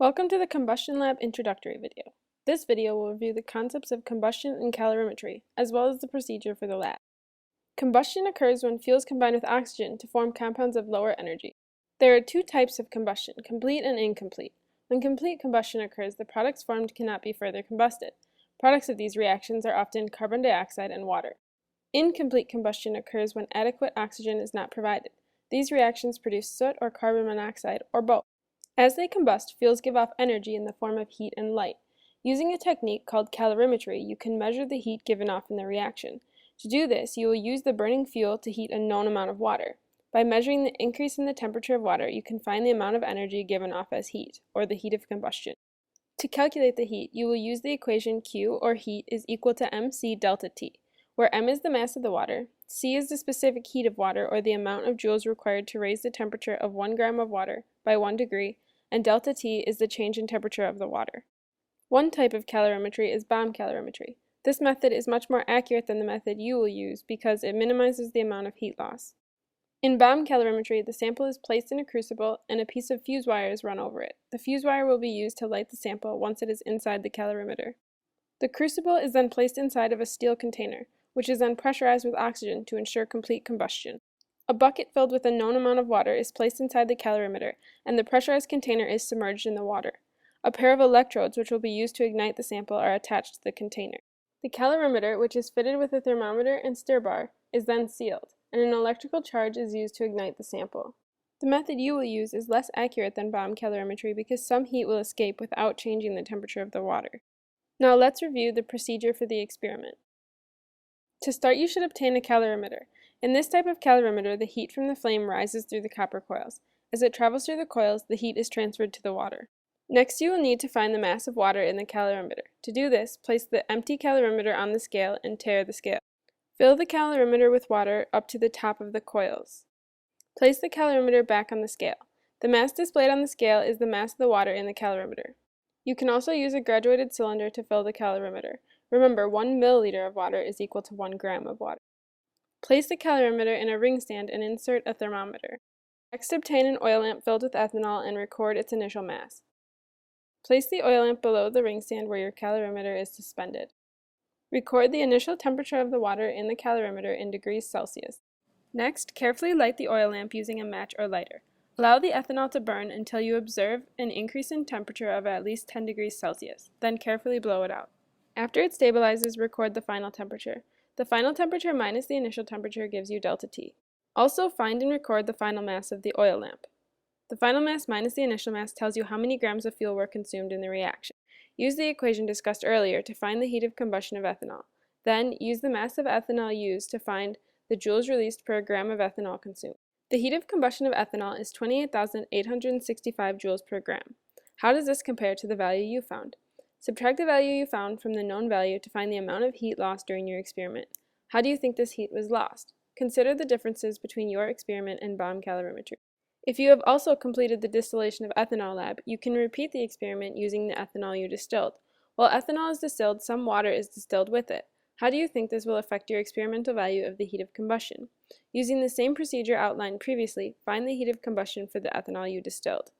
Welcome to the Combustion Lab introductory video. This video will review the concepts of combustion and calorimetry, as well as the procedure for the lab. Combustion occurs when fuels combine with oxygen to form compounds of lower energy. There are two types of combustion, complete and incomplete. When complete combustion occurs, the products formed cannot be further combusted. Products of these reactions are often carbon dioxide and water. Incomplete combustion occurs when adequate oxygen is not provided. These reactions produce soot or carbon monoxide, or both. As they combust, fuels give off energy in the form of heat and light. Using a technique called calorimetry, you can measure the heat given off in the reaction. To do this, you will use the burning fuel to heat a known amount of water. By measuring the increase in the temperature of water, you can find the amount of energy given off as heat, or the heat of combustion. To calculate the heat, you will use the equation Q, or heat, is equal to mc delta T, where m is the mass of the water, C is the specific heat of water, or the amount of joules required to raise the temperature of 1 gram of water by 1 degree, and delta T is the change in temperature of the water. One type of calorimetry is bomb calorimetry. This method is much more accurate than the method you will use because it minimizes the amount of heat loss. In bomb calorimetry, the sample is placed in a crucible and a piece of fuse wire is run over it. The fuse wire will be used to light the sample once it is inside the calorimeter. The crucible is then placed inside of a steel container, which is then pressurized with oxygen to ensure complete combustion. A bucket filled with a known amount of water is placed inside the calorimeter, and the pressurized container is submerged in the water. A pair of electrodes, which will be used to ignite the sample, are attached to the container. The calorimeter, which is fitted with a thermometer and stir bar, is then sealed, and an electrical charge is used to ignite the sample. The method you will use is less accurate than bomb calorimetry because some heat will escape without changing the temperature of the water. Now let's review the procedure for the experiment. To start, you should obtain a calorimeter. In this type of calorimeter, the heat from the flame rises through the copper coils. As it travels through the coils, the heat is transferred to the water. Next, you will need to find the mass of water in the calorimeter. To do this, place the empty calorimeter on the scale and tare the scale. Fill the calorimeter with water up to the top of the coils. Place the calorimeter back on the scale. The mass displayed on the scale is the mass of the water in the calorimeter. You can also use a graduated cylinder to fill the calorimeter. Remember, 1 milliliter of water is equal to 1 gram of water. Place the calorimeter in a ring stand and insert a thermometer. Next, obtain an oil lamp filled with ethanol and record its initial mass. Place the oil lamp below the ring stand where your calorimeter is suspended. Record the initial temperature of the water in the calorimeter in degrees Celsius. Next, carefully light the oil lamp using a match or lighter. Allow the ethanol to burn until you observe an increase in temperature of at least 10 degrees Celsius. Then carefully blow it out. After it stabilizes, record the final temperature. The final temperature minus the initial temperature gives you delta T. Also, find and record the final mass of the oil lamp. The final mass minus the initial mass tells you how many grams of fuel were consumed in the reaction. Use the equation discussed earlier to find the heat of combustion of ethanol. Then, use the mass of ethanol used to find the joules released per gram of ethanol consumed. The heat of combustion of ethanol is 28,865 joules per gram. How does this compare to the value you found? Subtract the value you found from the known value to find the amount of heat lost during your experiment. How do you think this heat was lost? Consider the differences between your experiment and bomb calorimetry. If you have also completed the distillation of ethanol lab, you can repeat the experiment using the ethanol you distilled. While ethanol is distilled, some water is distilled with it. How do you think this will affect your experimental value of the heat of combustion? Using the same procedure outlined previously, find the heat of combustion for the ethanol you distilled.